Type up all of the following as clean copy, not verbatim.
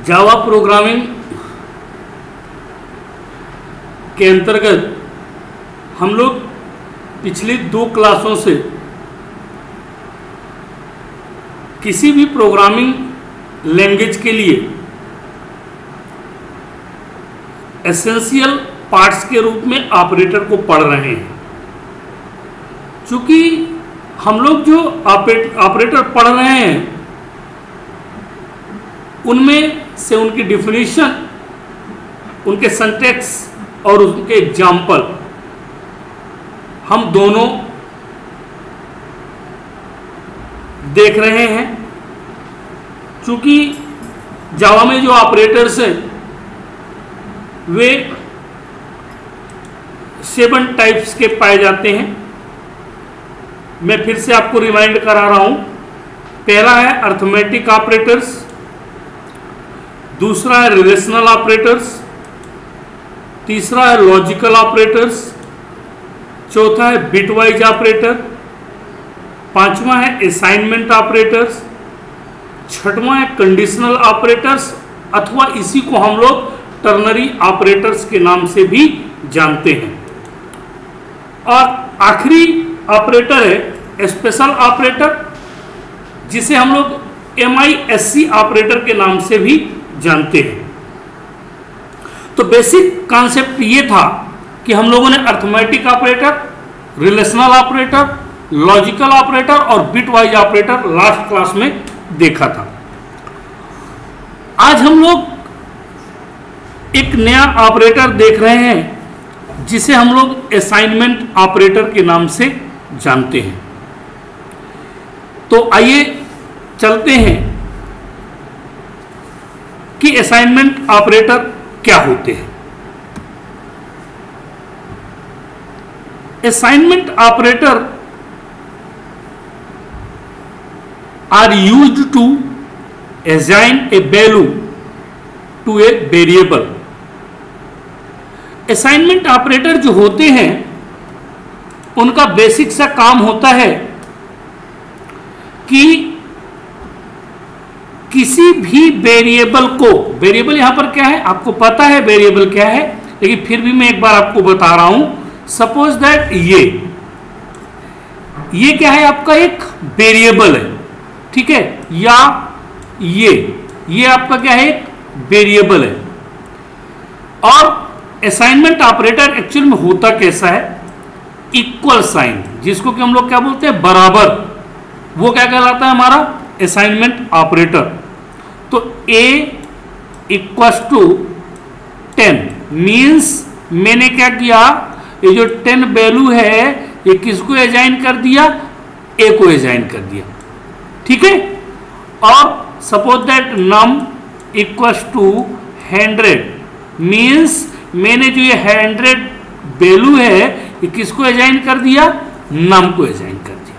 Java programming के अंतर्गत हम लोग पिछली 2 क्लासों से किसी भी प्रोग्रामिंग लैंग्वेज के लिए एसेंशियल पार्ट्स के रूप में ऑपरेटर को पढ़ रहे हैं। चूंकि हम लोग जो ऑपरेटर पढ़ रहे हैं उनमें से उनकी डिफिनीशन, उनके सिंटैक्स और उनके एग्जाम्पल हम दोनों देख रहे हैं। चूंकि जावा में जो ऑपरेटर्स हैं वे 7 टाइप्स के पाए जाते हैं। मैं फिर से आपको रिमाइंड करा रहा हूं। पहला है अर्थमेटिक ऑपरेटर्स, दूसरा है रिलेशनल ऑपरेटर्स, तीसरा है लॉजिकल ऑपरेटर्स, चौथा है बिटवाइज ऑपरेटर, पांचवा है असाइनमेंट ऑपरेटर्स, छठवां है कंडीशनल ऑपरेटर्स अथवा इसी को हम लोग टर्नरी ऑपरेटर्स के नाम से भी जानते हैं। और आखिरी ऑपरेटर है स्पेशल ऑपरेटर, जिसे हम लोग MISC ऑपरेटर के नाम से भी जानते हैं। तो बेसिक कॉन्सेप्ट ये था कि हम लोगों ने arithmetic operator, relational operator, logical operator और बिटवाइज ऑपरेटर लास्ट क्लास में देखा था। आज हम लोग एक नया ऑपरेटर देख रहे हैं जिसे हम लोग असाइनमेंट ऑपरेटर के नाम से जानते हैं। तो आइए चलते हैं कि असाइनमेंट ऑपरेटर क्या होते हैं। Assignment operator are used to assign a value to a variable। Assignment operator जो होते हैं उनका बेसिक सा काम होता है कि किसी भी वेरिएबल को, वेरिएबल यहां पर क्या है आपको पता है वेरिएबल क्या है, लेकिन फिर भी मैं एक बार आपको बता रहा हूं। सपोज दैट ये क्या है आपका एक वेरिएबल है, ठीक है, या ये आपका क्या है एक वेरिएबल है। और असाइनमेंट ऑपरेटर एक्चुअल में होता कैसा है, इक्वल साइन, जिसको कि हम लोग क्या बोलते हैं बराबर, वो क्या कहलाता है हमारा असाइनमेंट ऑपरेटर। तो A = 10 मीन्स मैंने क्या किया, ये जो 10 वैल्यू है ये किसको असाइन कर दिया, A को असाइन कर दिया, ठीक है। और सपोज दैट num = 100 मीन्स मैंने जो ये 100 वैल्यू है ये किसको असाइन कर दिया, num को असाइन कर दिया,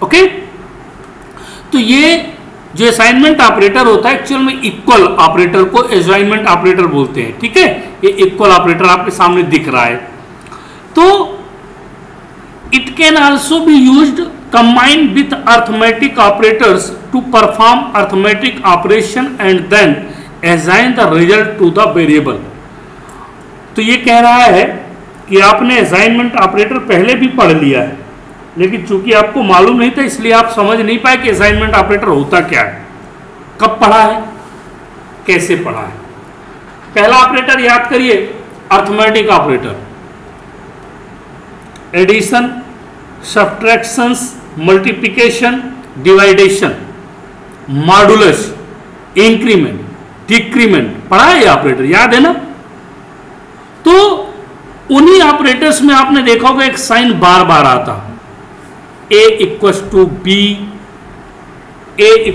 ओके। तो ये जो असाइनमेंट ऑपरेटर होता है एक्चुअल में इक्वल ऑपरेटर को असाइनमेंट ऑपरेटर बोलते हैं, ठीक है। ये इक्वल ऑपरेटर आपके सामने दिख रहा है। तो it can also be used combined with arithmetic operators to perform arithmetic operation and then assign the result to the variable। तो ये कह रहा है कि आपने असाइनमेंट ऑपरेटर पहले भी पढ़ लिया है, लेकिन चूंकि आपको मालूम नहीं था इसलिए आप समझ नहीं पाए कि असाइनमेंट ऑपरेटर होता क्या है, कब पढ़ा है, कैसे पढ़ा है। पहला ऑपरेटर याद करिए, arithmetic operator, addition, subtractions, multiplication, division, modulus, increment, decrement, पढ़ा है ये ऑपरेटर, याद है ना। तो उन्हीं ऑपरेटर्स में आपने देखा होगा एक साइन बार बार आता, A = B, A =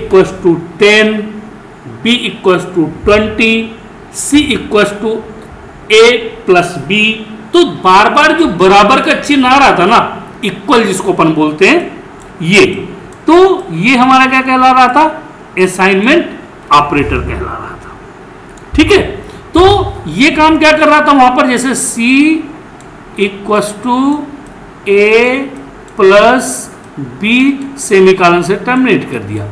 10, B = 20, C = A + B। तो बार बार जो बराबर का चिन्ह आ रहा था ना, इक्वल जिसको अपन बोलते हैं, ये हमारा क्या कहला रहा था, असाइनमेंट ऑपरेटर कहला रहा था, ठीक है। तो ये काम क्या कर रहा था वहां पर, जैसे C = A + B सेमीकोलन से टर्मिनेट कर दिया।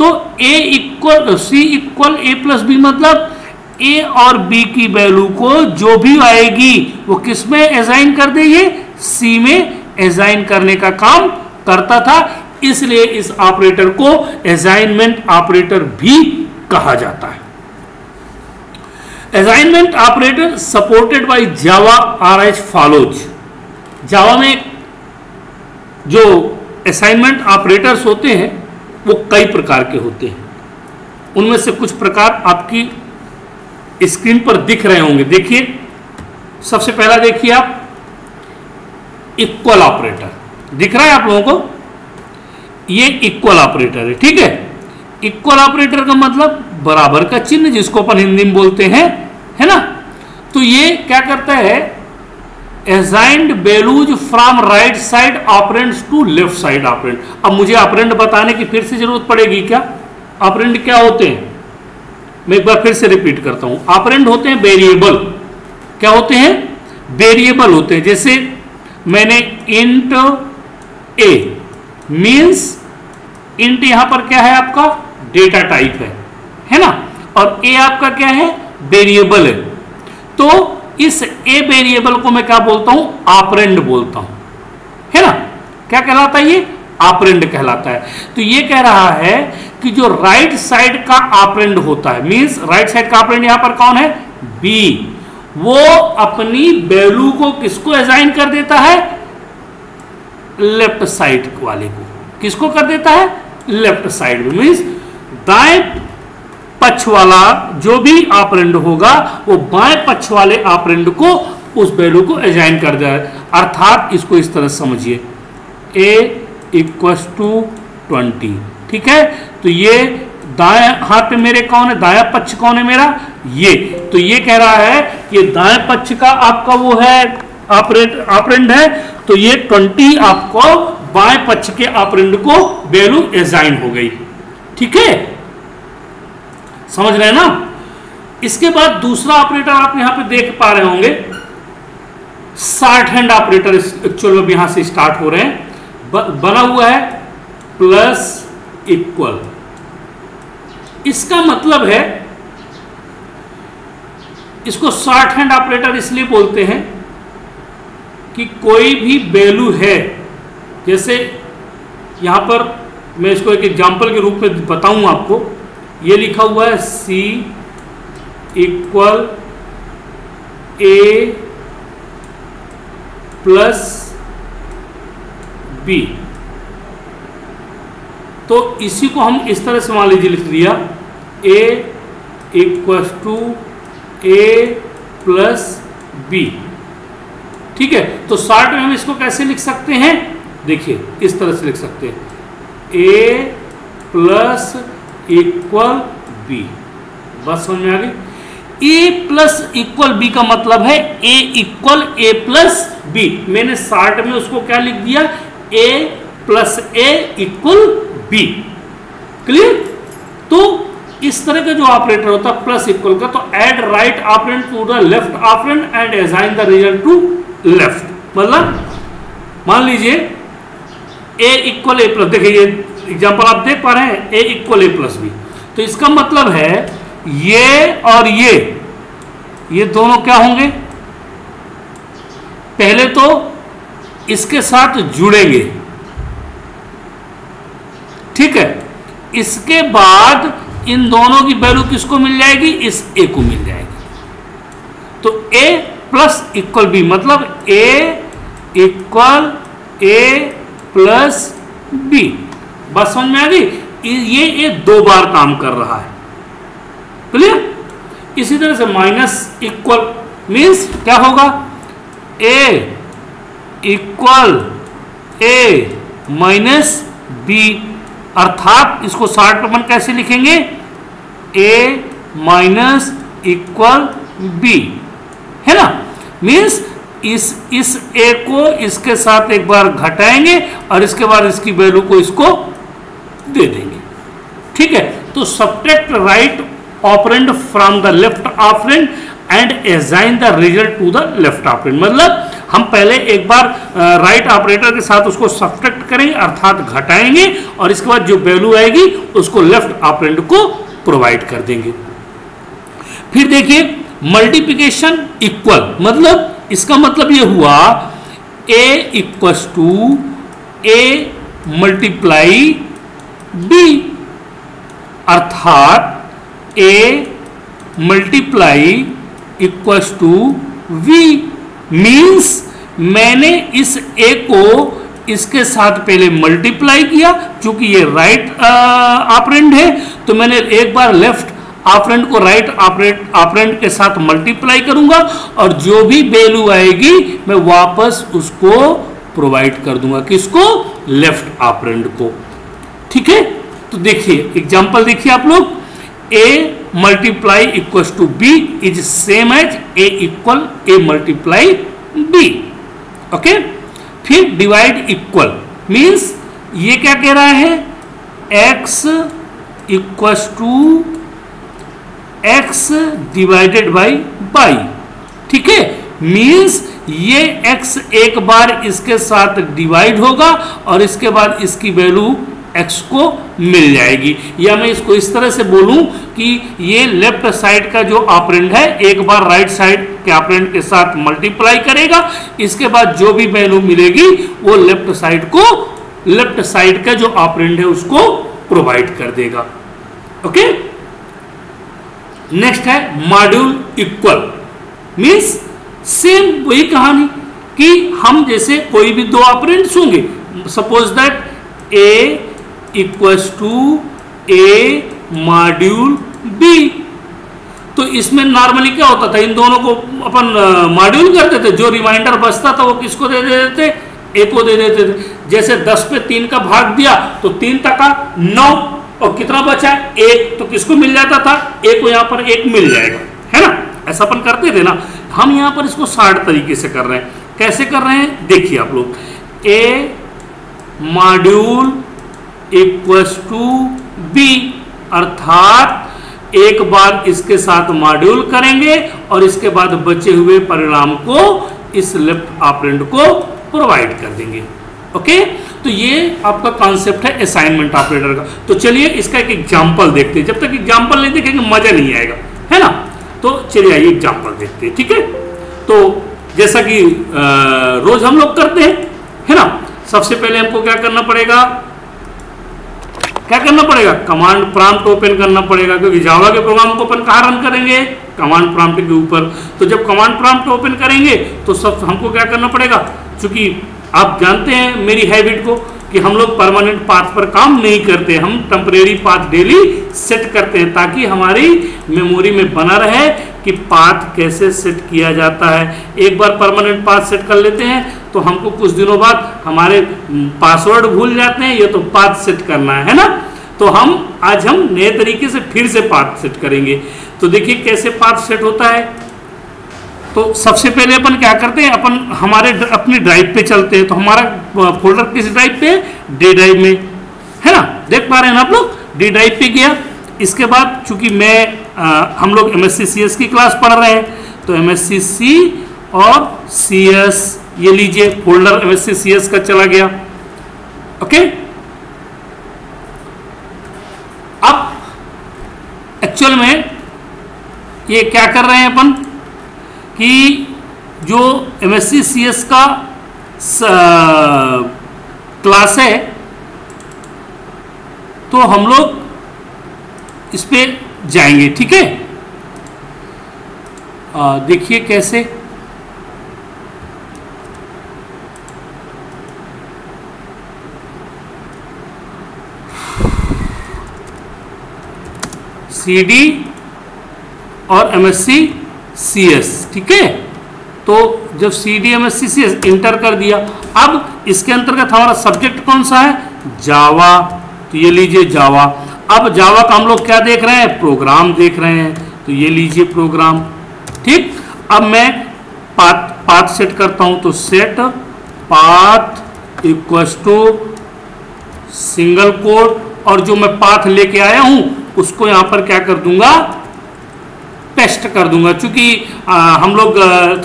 तो a equal c equal a plus b, मतलब a और b की वैल्यू को जो भी आएगी वो किस में असाइन कर दे, ये c में असाइन करने का काम करता था, इसलिए इस ऑपरेटर को असाइनमेंट ऑपरेटर भी कहा जाता है। Assignment operator supported by Java are as follows. Java में जो असाइनमेंट ऑपरेटर्स होते हैं वो कई प्रकार के होते हैं, उनमें से कुछ प्रकार आपकी स्क्रीन पर दिख रहे होंगे। देखिए, सबसे पहला देखिए आप, इक्वल ऑपरेटर दिख रहा है आप लोगों को, ये इक्वल ऑपरेटर है, ठीक है। इक्वल ऑपरेटर का मतलब बराबर का चिन्ह, जिसको अपन हिंदी में बोलते हैं, है ना। तो ये क्या करता है, assigned values from right side operands to left side operand. अब मुझे ऑपरेंड बताने की फिर से जरूरत पड़ेगी क्या? ऑपरेंड क्या होते हैं, मैं एक बार फिर से रिपीट करता हूं। ऑपरेंड होते हैं वेरिएबल। क्या होते हैं? वेरिएबल होते हैं। जैसे मैंने इंट ए मीन्स, इंट यहां पर क्या है आपका, डेटा टाइप है ना, और ए आपका क्या है, वेरिएबल है। तो इस ए वेरिएबल को मैं क्या बोलता हूं, ऑपरेंड बोलता हूं, है ना। क्या कहलाता है ये? ऑपरेंड कहलाता है। तो ये कह रहा है कि जो राइट साइड का ऑपरेंड होता है, मींस राइट साइड का ऑपरेंड यहां पर कौन है, बी, वो अपनी वैल्यू को किसको असाइन कर देता है, लेफ्ट साइड वाले को। किसको कर देता है? लेफ्ट साइड में, मींस दाएं पक्ष वाला जो भी ऑपरेंड होगा वो बाएं पक्ष वाले ऑपरेंड को उस वैल्यू को असाइन कर दे। अर्थात इसको इस तरह समझिए, a इक्वल्स टू 20, ठीक है। तो ये दाएं हाथ पे मेरे कौन है, दायां पक्ष कौन है मेरा, ये। तो ये कह रहा है कि दाएं पक्ष का आपका वो है ऑपरेंड है, तो ये 20 आपको बाएं पक्ष के ऑपरेंड को वैल्यू असाइन हो गई, ठीक है। समझ रहे हैं ना। इसके बाद दूसरा ऑपरेटर आप यहां पे देख पा रहे होंगे, शॉर्ट हैंड ऑपरेटर एक्चुअल में यहां से स्टार्ट हो रहे हैं। बना हुआ है प्लस इक्वल। इसका मतलब है, इसको शॉर्ट हैंड ऑपरेटर इसलिए बोलते हैं कि कोई भी वैल्यू है, जैसे यहां पर मैं इसको एक एग्जांपल के रूप में बताऊं आपको, ये लिखा हुआ है C equal A plus b. तो इसी को हम इस तरह से मान लीजिए लिख दिया, A equal to A plus b, ठीक है। तो शॉर्ट में हम इसको कैसे लिख सकते हैं, देखिए इस तरह से लिख सकते हैं, A प्लस इक्वल बी। बस समझ में आ गई। ए प्लस इक्वल बी का मतलब है ए इक्वल ए प्लस बी। मैंने शॉर्ट में उसको क्या लिख दिया, ए प्लस ए इक्वल बी। क्लियर। तो इस तरह का जो ऑपरेटर होता है प्लस इक्वल का, तो add right operand to the left operand and assign the result to left. मतलब मान लीजिए ए इक्वल ए प्लस, देखिए ये एग्जाम्पल आप देख पा रहे हैं, ए इक्वल ए प्लस बी। तो इसका मतलब है ये और ये दोनों क्या होंगे, पहले तो इसके साथ जुड़ेंगे, ठीक है। इसके बाद इन दोनों की वैल्यू किसको मिल जाएगी, इस ए को मिल जाएगी। तो ए प्लस इक्वल बी मतलब ए इक्वल ए प्लस बी। बस समझ में आ गई। ये दो बार काम कर रहा है, क्लियर। इसी तरह से माइनस इक्वल मीन्स क्या होगा, ए इक्वल ए माइनस बी। अर्थात इसको शॉर्ट में कैसे लिखेंगे, ए माइनस इक्वल बी, है ना। मीन्स इस ए को इसके साथ एक बार घटाएंगे और इसके बाद इसकी वैल्यू को इसको दे देंगे, ठीक है। तो subtract right operand from the left operand and assign the result to the left operand. मतलब हम पहले एक बार राइट ऑपरेटर के साथ उसको सब्ट्रैक्ट करेंगे अर्थात घटाएंगे और इसके बाद जो वैल्यू आएगी उसको लेफ्ट ऑपरेंड को प्रोवाइड कर देंगे। फिर देखिए मल्टीप्लिकेशन इक्वल, मतलब इसका मतलब ये हुआ a equals to a multiply b, अर्थात a multiply equals to v। Means मैंने इस a को इसके साथ पहले मल्टीप्लाई किया, चूंकि ये राइट ऑपरेंड है तो मैंने एक बार लेफ्ट ऑपरेंड को राइट ऑपरेंड के साथ मल्टीप्लाई करूंगा और जो भी वैल्यू आएगी मैं वापस उसको प्रोवाइड कर दूंगा, किसको? लेफ्ट ऑपरेंड को। ठीक है, तो देखिए एग्जांपल देखिए आप लोग, a multiply equals to b is same as a equal a multiply b। Okay, फिर डिवाइड इक्वल मीन्स ये क्या कह रहा है, x equals to x divided by y। ठीक है, मीन्स ये x एक बार इसके साथ डिवाइड होगा और इसके बाद इसकी वैल्यू x को मिल जाएगी। या मैं इसको इस तरह से बोलूं कि ये लेफ्ट साइड का जो ऑपरेंड है एक बार राइट साइड के ऑपरेंड के साथ मल्टीप्लाई करेगा, इसके बाद जो भी वैल्यू मिलेगी वो लेफ्ट साइड का जो ऑपरेंड है उसको प्रोवाइड कर देगा। ओके, नेक्स्ट है मॉड्यूल इक्वल, मीन्स सेम वही कहानी कि हम जैसे कोई भी दो ऑपरेंड्स होंगे, suppose that a equals to a module b, तो इसमें नॉर्मली क्या होता था, इन दोनों को अपन मॉड्यूल करते थे, जो रिमाइंडर बचता था वो किसको दे देते थे, a को दे देते थे। जैसे 10 पे 3 का भाग दिया तो 3 तक 9 और कितना बचा 1, तो किसको मिल जाता था, a को यहाँ पर 1 मिल जाएगा, है ना, ऐसा अपन करते थे ना। हम यहाँ पर इसको 60 तरीके से कर रहे हैं। कैसे कर रहे हैं देखिए आप लोग, a module equals to b, अर्थात एक बार इसके साथ मॉड्यूल करेंगे और इसके बाद बचे हुए परिणाम को इस लेफ्ट ऑपरेंड को प्रोवाइड कर देंगे। ओके, तो ये आपका कॉन्सेप्ट है असाइनमेंट ऑपरेटर का। तो चलिए इसका एक एग्जांपल देखते हैं, जब तक एग्जांपल नहीं देखेंगे मजा नहीं आएगा, है ना। तो चलिए आइए एग्जांपल देखते हैं। ठीक है, तो जैसा कि रोज हम लोग करते हैं, है ना, सबसे पहले हमको क्या करना पड़ेगा, कमांड प्रॉम्प्ट ओपन करना पड़ेगा, क्योंकि जावा के प्रोग्राम को अपन कहाँ रन करेंगे, कमांड प्रॉम्प्ट के ऊपर। तो जब कमांड प्रॉम्प्ट ओपन करेंगे तो सब हमको क्या करना पड़ेगा, क्योंकि आप जानते हैं मेरी हैबिट को कि हम लोग परमानेंट पाथ पर काम नहीं करते, हम टेम्परेरी पाथ डेली सेट करते हैं ताकि हमारी मेमोरी में बना रहे कि पाथ कैसे सेट किया जाता है। एक बार परमानेंट पाथ सेट कर लेते हैं तो हमको कुछ दिनों बाद हमारे पासवर्ड भूल जाते हैं, ये तो पाथ सेट करना है ना। तो आज हम नए तरीके से फिर से पाथ सेट करेंगे। तो देखिए कैसे पाथ सेट होता है। तो सबसे पहले अपन क्या करते हैं, अपन अपनी ड्राइव पे चलते हैं। तो हमारा फोल्डर किस ड्राइव पे है, डी ड्राइव में, है ना, देख पा रहे हैं ना आप लोग, डी ड्राइव पे गया। इसके बाद चूंकि हम लोग MSc CS की क्लास पढ़ रहे हैं तो MSc C और CS ये लीजिए, फोल्डर MSc CS का चला गया। ओके, अब एक्चुअल में ये क्या कर रहे हैं अपन कि जो MSc CS का क्लास है तो हम लोग इस पे जाएंगे। ठीक है, देखिए कैसे, CD और MSc CS। ठीक है, तो जब CD MSc CS इंटर कर दिया, अब इसके अंतर्गत हमारा सब्जेक्ट कौन सा है, जावा। तो ये लीजिए जावा। अब जावा का हम लोग क्या देख रहे हैं, प्रोग्राम देख रहे हैं। तो ये लीजिए प्रोग्राम। ठीक, अब मैं पाथ सेट करता हूं। तो set path equals to single quote, और जो मैं पाथ लेके आया हूं उसको यहां पर क्या कर दूंगा, पेस्ट कर दूंगा। क्योंकि हम लोग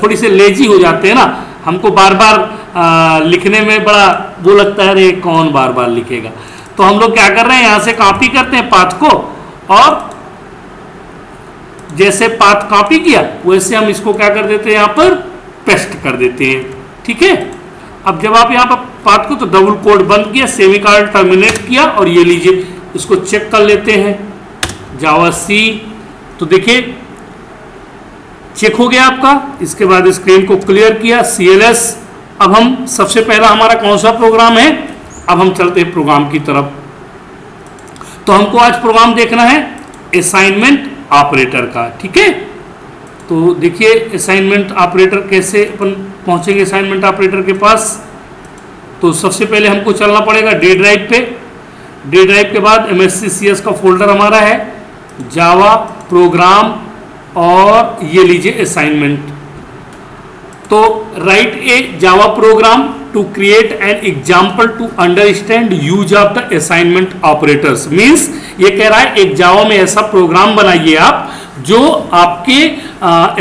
थोड़ी से लेजी हो जाते हैं ना, हमको बार बार लिखने में बड़ा वो लगता है, अरे कौन बार बार लिखेगा। तो हम लोग क्या कर रहे हैं, यहां से कॉपी करते हैं पाथ को, और जैसे पाथ कॉपी किया वैसे हम इसको क्या कर देते हैं, यहां पर पेस्ट कर देते हैं। ठीक है, अब जब आप यहां पर पाथ को तो डबल कोड बंद किया, सेमीकोलन टर्मिनेट किया, और ये लीजिए इसको चेक कर लेते हैं जावा सी। तो देखिए चेक हो गया आपका। इसके बाद स्क्रीन को क्लियर किया, CLS। अब हम सबसे पहला हमारा कौन सा प्रोग्राम है, अब हम चलते हैं प्रोग्राम की तरफ। तो हमको आज प्रोग्राम देखना है असाइनमेंट ऑपरेटर का। ठीक है, तो देखिए असाइनमेंट ऑपरेटर कैसे अपन पहुंचेंगे असाइनमेंट ऑपरेटर के पास। तो सबसे पहले हमको चलना पड़ेगा D ड्राइव पे। D ड्राइव के बाद MSCCS का फोल्डर हमारा है, जावा प्रोग्राम, और ये लीजिए असाइनमेंट। तो write a Java program to create an example to understand use of the assignment operators. Means ये कह रहा है एक जावा में ऐसा प्रोग्राम बनाइए आप जो आपके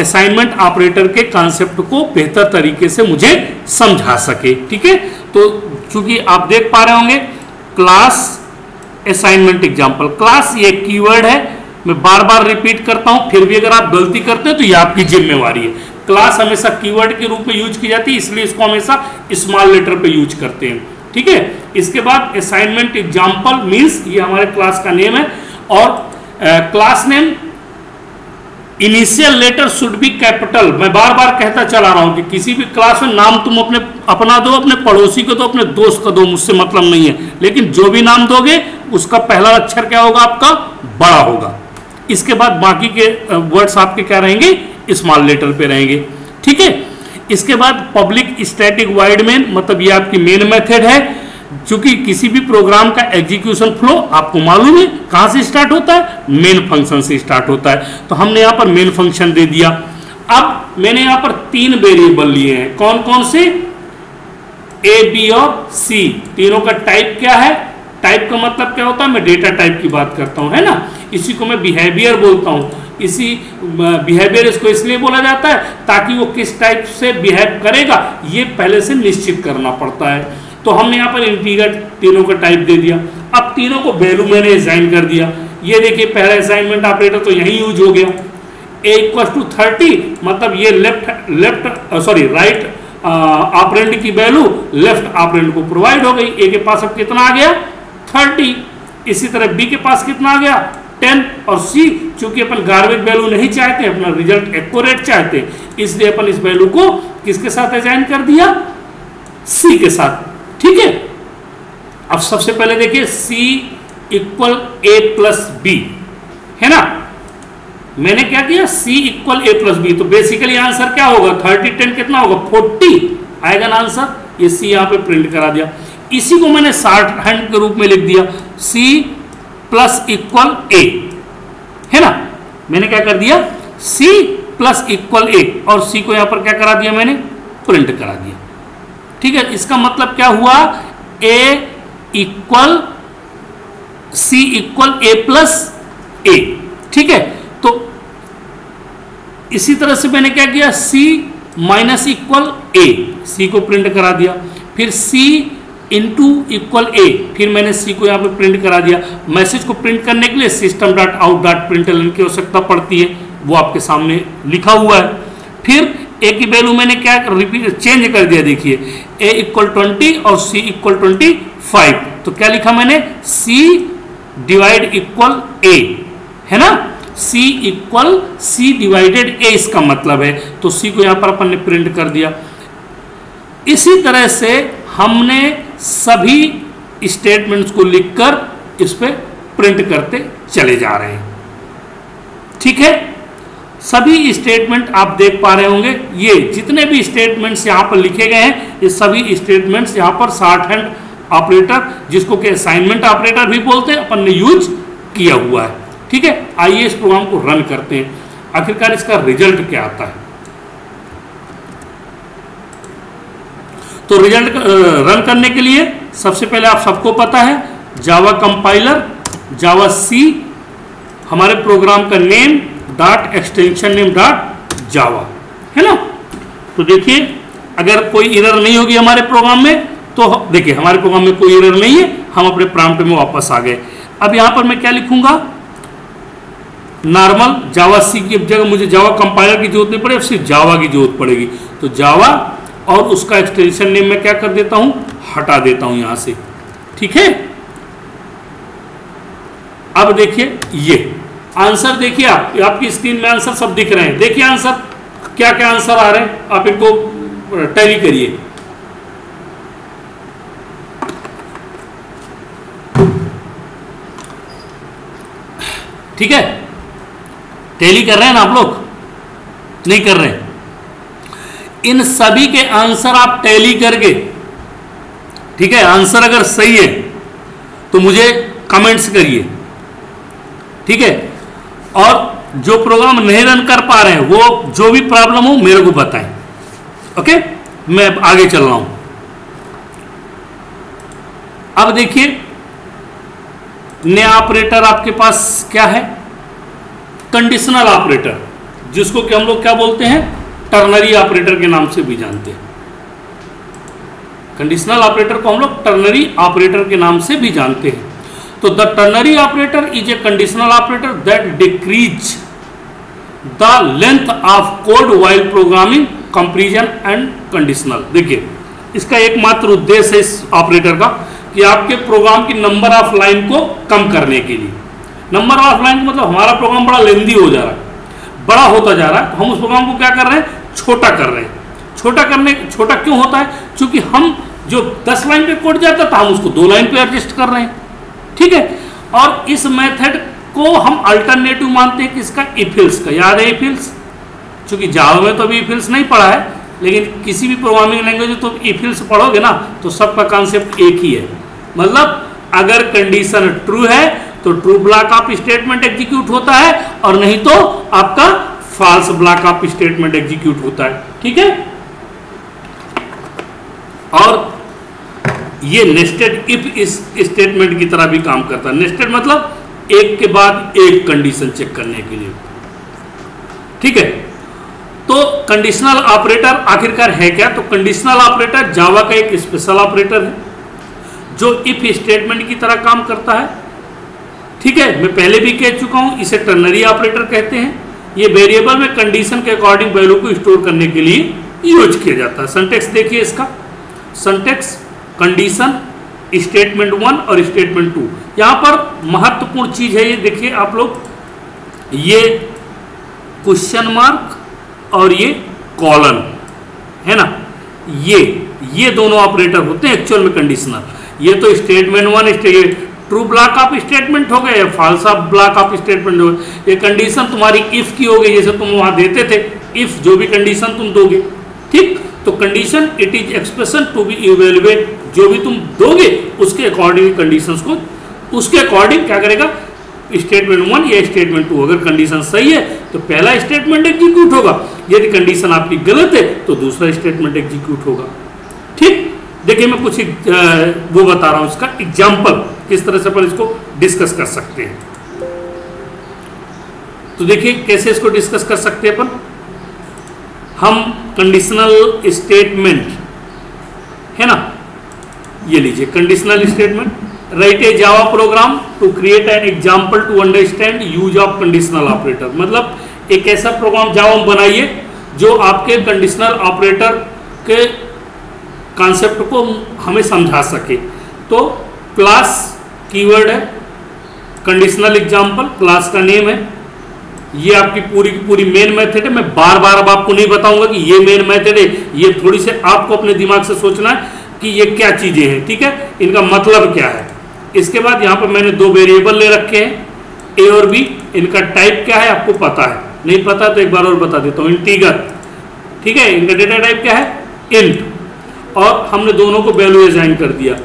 असाइनमेंट ऑपरेटर के कॉन्सेप्ट को बेहतर तरीके से मुझे समझा सके। ठीक है, तो चूंकि आप देख पा रहे होंगे क्लास असाइनमेंट एग्जाम्पल, क्लास ये कीवर्ड है, मैं बार बार रिपीट करता हूं, फिर भी अगर आप गलती करते हैं तो ये आपकी जिम्मेवारी है। क्लास हमेशा कीवर्ड के रूप में यूज की जाती है, इसलिए इसको हमेशा स्मॉल लेटर पे यूज करते हैं। ठीक है, इसके बाद असाइनमेंट एग्जाम्पल मींस ये हमारे क्लास का नेम है, और class name initial letter should be capital. मैं बार बार कहता चला रहा हूं कि किसी भी क्लास में नाम तुम अपना दो, अपने पड़ोसी को दो, अपने दोस्त को दो, मुझसे मतलब नहीं है, लेकिन जो भी नाम दोगे उसका पहला अक्षर क्या होगा, आपका बड़ा होगा। इसके बाद बाकी के वर्ड्स आपके क्या रहेंगे, स्मॉल लेटर पे रहेंगे। ठीक है, इसके बाद पब्लिक स्टैटिक वाइड मेन, मतलब ये आपकी मेन मेथड है। चूंकि किसी भी प्रोग्राम का एग्जीक्यूशन फ्लो आपको मालूम है कहां से स्टार्ट होता है, मेन फंक्शन से स्टार्ट होता है। तो हमने यहां पर मेन फंक्शन दे दिया। अब मैंने यहां पर 3 वेरिएबल लिए हैं, कौन कौन से, A, B और C। तीनों का टाइप क्या है, टाइप का मतलब क्या होता है, मैं डेटा टाइप की बात करता हूं, है ना। इसी को मैं बिहेवियर बोलता हूं। इसी बिहेवियर इसको इसलिए बोला जाता है ताकि वो किस टाइप से बिहेव करेगा ये पहले से निश्चित करना पड़ता है। तो हमने यहाँ पर इंटीजर तीनों का टाइप दे दिया। अब तीनों को वैल्यू मैंने असाइन कर दिया। ये देखिए पहला असाइनमेंट ऑपरेटर तो यही यूज हो गया, A = 30, मतलब ये राइट ऑपरेंड की वैल्यू लेफ्ट ऑपरेंड को प्रोवाइड हो गई। A के पास अब कितना आ गया, 30। इसी तरह B के पास कितना आ गया, 10। और C चूंकि अपन गार्बेज वैल्यू नहीं चाहते, अपना रिजल्ट एक्यूरेट चाहते, इसलिए अपन इस वैल्यू को किसके साथ असाइन कर दिया, C के साथ। ठीक है, अब सबसे पहले देखिए C = A+B, है ना। मैंने क्या किया, C = A+B, तो बेसिकली आंसर क्या होगा, 30 10 कितना होगा, 40 आएगा ना आंसर। ये C यहां पे प्रिंट करा दिया। इसी को मैंने शॉर्ट हैंड के रूप में लिख दिया, C + A, है ना। मैंने क्या कर दिया, C + A, और C को यहां पर क्या करा दिया, मैंने प्रिंट करा दिया। ठीक है, इसका मतलब क्या हुआ, C = A+A। ठीक है, तो इसी तरह से मैंने क्या किया, C - A, C को प्रिंट करा दिया। फिर C × A, फिर मैंने C को यहाँ पे प्रिंट करा दिया। मैसेज को प्रिंट करने के लिए system.out.println की आवश्यकता पड़ती है, वो आपके सामने लिखा हुआ है। फिर A की वैल्यू मैंने क्या चेंज कर दिया, देखिए A = 20 और C = 25। तो क्या लिखा मैंने, C / A, है ना। C / A इसका मतलब है, तो C को यहां पर अपन ने प्रिंट कर दिया। इसी तरह से हमने सभी स्टेटमेंट्स को लिखकर इस पे प्रिंट करते चले जा रहे हैं। ठीक है, सभी स्टेटमेंट आप देख पा रहे होंगे, ये जितने भी स्टेटमेंट्स यहां पर लिखे गए हैं, ये सभी स्टेटमेंट्स यहां पर शॉर्ट हैंड ऑपरेटर, जिसको कि असाइनमेंट ऑपरेटर भी बोलते हैं, अपन ने यूज किया हुआ है। ठीक है, आइए इस प्रोग्राम को रन करते हैं, आखिरकार इसका रिजल्ट क्या आता है। तो रिजल्ट रन करने के लिए सबसे पहले आप सबको पता है, जावा कंपाइलर, जावा सी, हमारे प्रोग्राम का नेम .extension name .java, है ना। तो देखिए अगर कोई एरर नहीं होगी हमारे प्रोग्राम में, तो देखिए हमारे प्रोग्राम में कोई एरर नहीं है, हम अपने प्रॉम्प्ट में वापस आ गए। अब यहां पर मैं क्या लिखूंगा, नॉर्मल जावा सी की जगह मुझे जावा कंपाइलर की जरूरत नहीं पड़ेगी, सिर्फ जावा की जरूरत पड़ेगी। तो जावा और उसका एक्सटेंशन नेम मैं क्या कर देता हूं, हटा देता हूं यहां से, ठीक है। अब देखिए ये आंसर, देखिए आपकी स्क्रीन में आंसर सब दिख रहे हैं। देखिए आंसर क्या क्या आंसर आ रहे हैं, आप इनको टैली करिए। ठीक है, टैली कर रहे हैं ना आप लोग, नहीं कर रहे हैं? इन सभी के आंसर आप टैली करके, ठीक है, आंसर अगर सही है तो मुझे कमेंट्स करिए, ठीक है। और जो प्रोग्राम नहीं रन कर पा रहे हैं वो जो भी प्रॉब्लम हो मेरे को बताएं, ओके। मैं आगे चल रहा हूं। अब देखिए नया ऑपरेटर आपके पास क्या है, कंडीशनल ऑपरेटर, जिसको कि हम लोग क्या बोलते हैं, टर्नरी ऑपरेटर के नाम से भी जानते हैं। कंडीशनल ऑपरेटर को हम लोग टर्नरी ऑपरेटर के नाम से भी जानते हैं। तो the ternary operator is a conditional operator that decrease the length of code while programming comparison and conditional. देखिए इसका एकमात्र उद्देश्य है इस ऑपरेटर का कि आपके प्रोग्राम की नंबर ऑफ लाइन को कम करने के लिए। नंबर ऑफ लाइन का मतलब हमारा प्रोग्राम बड़ा लेंदी हो जा रहा है, बड़ा होता जा रहा है, तो हम उस प्रोग्राम को क्या कर रहे हैं, छोटा कर रहे हैं। छोटा क्यों होता है, क्योंकि हम जो 10 लाइन पे कोड जाता था हम उसको 2 लाइन पे एडजस्ट कर रहे हैं, ठीक है। और इस मेथड को हम अल्टरनेटिव मानते हैं किसका, इफ एल्स का। याद है इफ एल्स, चूंकि जावा में तो अभी इफ एल्स नहीं पढ़ा है, लेकिन किसी भी प्रोग्रामिंग लैंग्वेज में तो इफ एल्स पढ़ोगे ना तो सबका कॉन्सेप्ट एक ही है। मतलब अगर कंडीशन ट्रू है तो true block of statement execute होता है, और नहीं तो आपका false block of statement execute होता है, ठीक है। और ये नेस्टेड इफ इस स्टेटमेंट की तरह भी काम करता है। नेस्टेड मतलब एक के बाद एक कंडीशन चेक करने के लिए, ठीक है। तो कंडीशनल ऑपरेटर आखिरकार है क्या, तो कंडीशनल ऑपरेटर जावा का एक स्पेशल ऑपरेटर है जो इफ स्टेटमेंट की तरह काम करता है, ठीक है। मैं पहले भी कह चुका हूं, इसे टर्नरी ऑपरेटर कहते हैं। ये वेरिएबल में कंडीशन के अकॉर्डिंग वैल्यू को स्टोर करने के लिए यूज किया जाता है। सिंटैक्स देखिए इसका, सिंटैक्स कंडीशन स्टेटमेंट 1 और स्टेटमेंट 2। यहां पर महत्वपूर्ण चीज है, ये देखिए आप लोग, ये क्वेश्चन मार्क और ये कॉलन है ना, ये दोनों ऑपरेटर होते हैं एक्चुअल में कंडीशनल। ये तो statement 1 true block of statement हो गए, false of block of statement हो गए। ये कंडीशन तुम्हारी इफ की हो गई, जैसे तुम वहां देते थे इफ, जो भी कंडीशन तुम दोगे, ठीक। तो condition it is expression to be evaluate, जो भी तुम दोगे उसके अकॉर्डिंग कंडीशंस को, उसके अकॉर्डिंग क्या करेगा, स्टेटमेंट 1 या स्टेटमेंट 2। अगर कंडीशन सही है तो पहला स्टेटमेंट एग्जीक्यूट होगा, यदि कंडीशन आपकी गलत है तो दूसरा स्टेटमेंट एग्जीक्यूट होगा, ठीक। देखिए मैं कुछ वो बता रहा हूं, इसका एग्जाम्पल किस तरह से अपन इसको डिस्कस कर सकते हैं। तो देखिए कैसे इसको डिस्कस कर सकते हैं अपन। हम कंडीशनल स्टेटमेंट है ना, ये लीजिए conditional statement, write a Java program to create an example to understand use of conditional operator. मतलब एक ऐसा प्रोग्राम जावा में बनाइए जो आपके कंडीशनल ऑपरेटर के कॉन्सेप्ट को हमें समझा सके। तो क्लास कीवर्ड है, कंडीशनल एग्जाम्पल क्लास का नेम है, ये आपकी पूरी की पूरी मेन मेथड है। मैं बार बार अब आपको नहीं बताऊंगा कि ये मेन मेथड है, ये थोड़ी से आपको अपने दिमाग से सोचना है कि ये क्या चीजें हैं, ठीक है, इनका मतलब क्या है। इसके बाद यहाँ पर मैंने 2 वेरिएबल ले रखे हैं, ए और बी। इनका टाइप क्या है आपको पता है, नहीं पता तो एक बार और बता देता हूँ, इंटीगर, ठीक है। इनका डेटा टाइप क्या है, इंट, और हमने दोनों को वैल्यू असाइन कर दिया।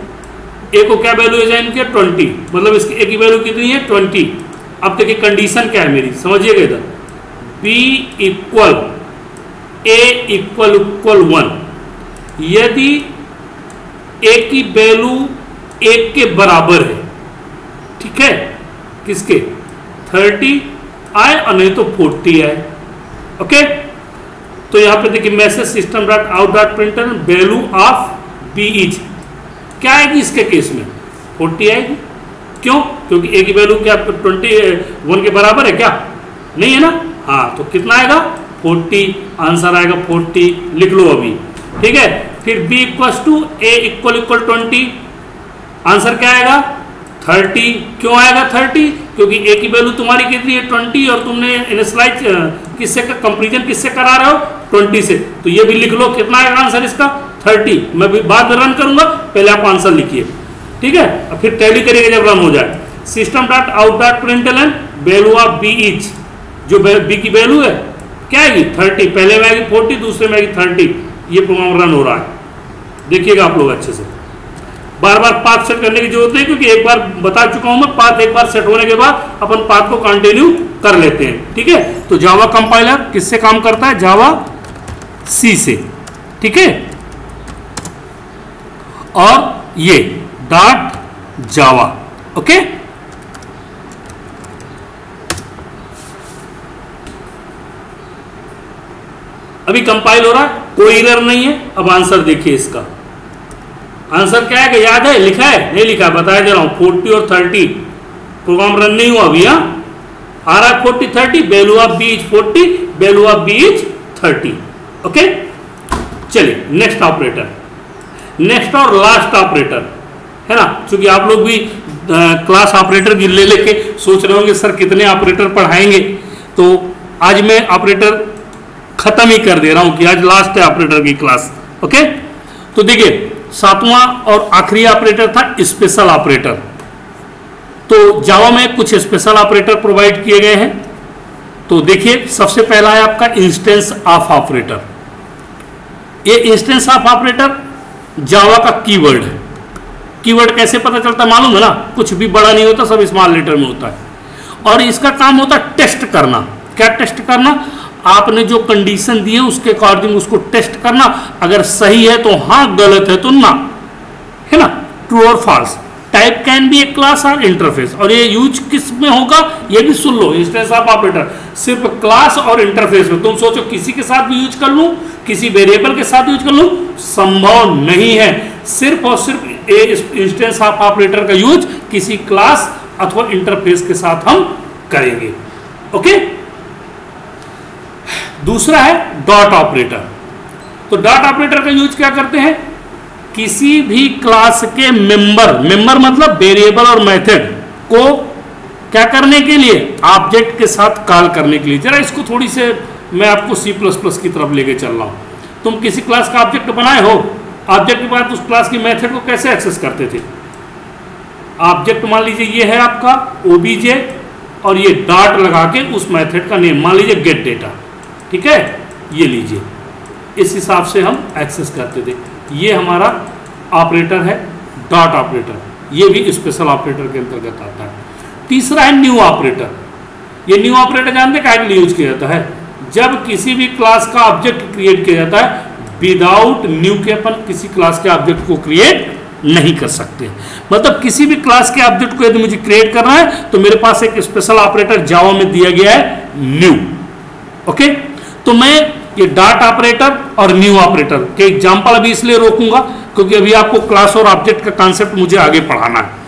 ए को क्या वैल्यू असाइन किया, 20, मतलब इसकी ए की वैल्यू कितनी है, 20। अब देखिए कंडीशन क्या है मेरी, समझिएगा इधर, b इक्वल a इक्वल 1। यदि a की वैल्यू 1 के बराबर है, ठीक है, किसके, 30 आए और नहीं तो 40 आए, ओके। तो यहाँ पे देखिए message system dot out dot println value of b is क्या आएगी इसके केस में 40 आएगी। क्यों? क्योंकि ए की वैल्यू क्या 21 के बराबर है क्या? नहीं है ना। हाँ, तो कितना आएगा 40, आंसर आएगा 40, लिख लो अभी। ठीक है, फिर b equal to a equal 20, answer क्या आएगा 30। क्यों आएगा 30? क्योंकि a की वैल्यू तुम्हारी कितनी है 20 और तुमने इनिशियलाइज किससे का कंपैरिजन किससे करा रहे हो 20 से, तो ये भी लिख लो कितना आएगा आंसर इसका 30। मैं भी बाद में रन करूंगा, पहले आप आंसर लिखिए। ठीक है, अब फिर टैली करेंगे जब रन हो जाए। System dot out dot println value of b is, जो बी की वैल्यू है क्या आएगी 30, पहले में आएगी 40, दूसरे में आएगी 30। ये प्रोग्राम रन हो रहा है, देखिएगा आप लोग अच्छे से। बार बार पाथ सेट करने की जरूरत नहीं, क्योंकि एक बार बता चुका हूं मैं, पाथ एक बार सेट होने के बाद अपन पाथ को कंटिन्यू कर लेते हैं। ठीक है, तो जावा कंपाइलर किससे काम करता है? जावा सी से। ठीक है, और ये डॉट जावा। ओके, अभी कंपाइल हो रहा है, कोई एरर नहीं है। अब आंसर देखिए, इसका आंसर क्या है? याद है? लिखा है? नहीं लिखा है, बताया दे रहा हूं 40 और 30। प्रोग्राम रन नहीं हुआ अभी। हाँ, आ रहा है 40 30, value of b is 40, value of b is 30। Okay, चलिए नेक्स्ट ऑपरेटर, नेक्स्ट और लास्ट ऑपरेटर है ना। क्योंकि आप लोग भी क्लास ऑपरेटर की ले लेके सोच रहे होंगे सर कितने ऑपरेटर पढ़ाएंगे, तो आज मैं ऑपरेटर खत्म ही कर दे रहा हूं कि आज लास्ट है ऑपरेटर की क्लास। ओके, तो देखिए सातवां और आखिरी ऑपरेटर था स्पेशल ऑपरेटर। तो जावा में कुछ स्पेशल ऑपरेटर प्रोवाइड किए गए हैं। तो देखिए सबसे पहला है आपका इंस्टेंस ऑफ ऑपरेटर। ये इंस्टेंस ऑफ ऑपरेटर जावा का कीवर्ड है। कीवर्ड कैसे पता चलता है मालूम है ना? कुछ भी बड़ा नहीं होता, सब स्मॉल लेटर में होता है। और इसका काम होता है टेस्ट करना। क्या टेस्ट करना? आपने जो कंडीशन दी है उसके अकॉर्डिंग उसको टेस्ट करना। अगर सही है तो हाँ, गलत है तो ना, है ना, ट्रू और false. Type can be a class और इंटरफेस। और ये यूज किस में होगा ये भी सुन लो। इंस्टेंस ऑफ ऑपरेटर सिर्फ क्लास और इंटरफेस में। तुम सोचो किसी के साथ भी यूज कर लूं, किसी वेरिएबल के साथ यूज कर लूं, संभव नहीं है। सिर्फ और सिर्फ इंस्टेंस ऑफ ऑपरेटर का यूज किसी क्लास अथवा इंटरफेस के साथ हम करेंगे। ओके, दूसरा है डॉट ऑपरेटर। तो डॉट ऑपरेटर का यूज क्या करते हैं? किसी भी क्लास के मेंबर मतलब वेरिएबल और मेथड को क्या करने के लिए? ऑब्जेक्ट के साथ कॉल करने के लिए। जरा इसको थोड़ी से मैं आपको C++ की तरफ लेके चल रहा हूं। तुम किसी क्लास का ऑब्जेक्ट बनाए हो, ऑब्जेक्ट के बाद उस क्लास की मेथड को कैसे एक्सेस करते थे? ऑब्जेक्ट मान लीजिए ये है आपका OBJ और ये डॉट लगा के उस मेथड का नेम मान लीजिए गेट डेटा। ठीक है, ये लीजिए, इस हिसाब से हम एक्सेस करते थे। ये हमारा ऑपरेटर है डॉट ऑपरेटर, ये भी स्पेशल ऑपरेटर के अंतर्गत आता है। तीसरा है न्यू ऑपरेटर। ये न्यू ऑपरेटर जानते क्या के लिए यूज किया जाता है? जब किसी भी क्लास का ऑब्जेक्ट क्रिएट किया जाता है, विदाउट न्यू के अपन किसी क्लास के ऑब्जेक्ट को क्रिएट नहीं कर सकते। मतलब किसी भी क्लास के ऑब्जेक्ट को यदि मुझे क्रिएट करना है तो मेरे पास एक स्पेशल ऑपरेटर जावा में दिया गया है न्यू। ओके, तो मैं ये डॉट ऑपरेटर और न्यू ऑपरेटर के एग्जांपल अभी इसलिए रोकूंगा क्योंकि अभी आपको क्लास और ऑब्जेक्ट का कॉन्सेप्ट मुझे आगे पढ़ाना है।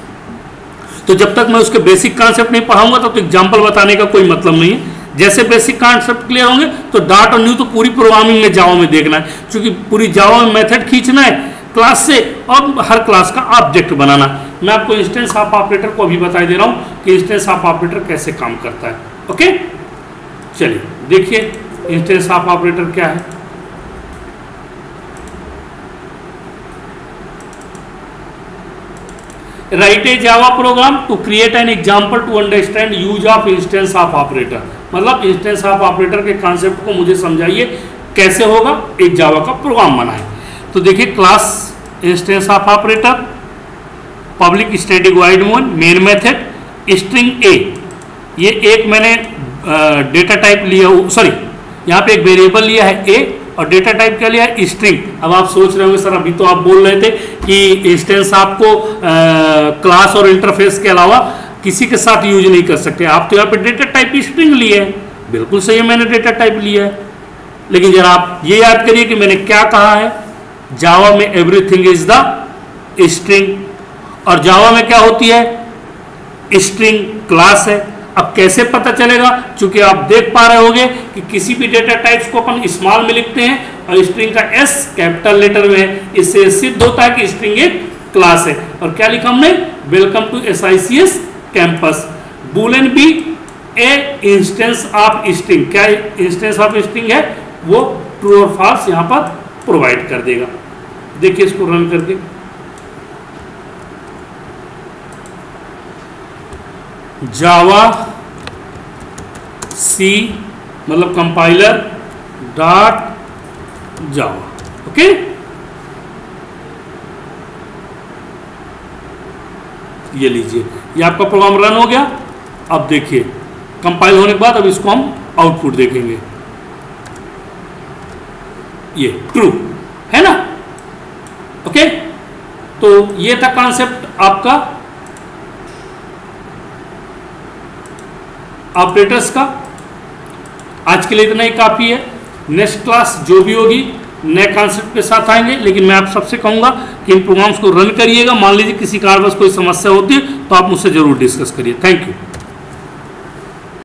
तो जब तक मैं उसके बेसिक कॉन्सेप्ट नहीं पढ़ाऊंगा तो एग्जांपल बताने का कोई मतलब नहीं है। जैसे बेसिक कॉन्सेप्ट क्लियर होंगे तो डॉट और न्यू तो पूरी प्रोग्रामिंग में जावा में देखना है, क्योंकि पूरी जावा में मेथड खींचना है क्लास से और हर क्लास का ऑब्जेक्ट बनाना है। मैं आपको इंस्टेंस ऑफ ऑपरेटर को अभी बता दे रहा हूं कि इंस्टेंस ऑफ ऑपरेटर कैसे काम करता है। ओके, चलिए देखिए इंस्टेंस ऑफ ऑपरेटर क्या है। Write a Java program to create an example to understand use of instance of operator. मतलब इंस्टेंस ऑफ ऑपरेटर के कॉन्सेप्ट को मुझे समझाइए कैसे होगा, एक जावा का प्रोग्राम बनाए। तो देखिए class instance of operator, public static void main method, string ए। ये एक मैंने डेटा टाइप लिया, सॉरी यहाँ पे एक वेरिएबल लिया है ए और डेटा टाइप क्या लिया है स्ट्रिंग। अब आप सोच रहे होंगे सर अभी तो आप बोल रहे थे कि इंस्टेंस आपको क्लास और इंटरफेस के अलावा किसी के साथ यूज नहीं कर सकते, आप तो यहाँ पे डेटा टाइप स्ट्रिंग लिए है। बिल्कुल सही है, मैंने डेटा टाइप लिया है। लेकिन जरा आप ये याद करिए कि मैंने क्या कहा है, जावा में एवरीथिंग इज द स्ट्रिंग, और जावा में क्या होती है, स्ट्रिंग क्लास है। अब कैसे पता चलेगा, क्योंकि आप देख पा रहे होंगे कि किसी भी डेटा टाइप्स को अपन स्मॉल में लिखते हैं और स्ट्रिंग का एस कैपिटल लेटर में है, इससे सिद्ध होता है कि स्ट्रिंग एक क्लास है। और क्या लिखा हमने, welcome to SICS campus. Boolean b a instance of string, क्या इंस्टेंस ऑफ स्ट्रिंग है, वो ट्रू और फॉल्स यहां पर प्रोवाइड कर देगा। देखिए इसको रन करके, जावा सी मतलब कंपाइलर डॉट जावा, ओके। ये लीजिए, ये आपका प्रोग्राम रन हो गया। अब देखिए कंपाइल होने के बाद अब इसको हम आउटपुट देखेंगे, ये ट्रू है ना, ओके। तो ये था कॉन्सेप्ट आपका ऑपरेटर्स का। आज के लिए इतना ही काफ़ी है। नेक्स्ट क्लास जो भी होगी नए कॉन्सेप्ट के साथ आएंगे, लेकिन मैं आप सबसे कहूँगा कि इन प्रोग्राम्स को रन करिएगा। मान लीजिए किसी कारणवश कोई समस्या होती है तो आप मुझसे जरूर डिस्कस करिए। Thank you.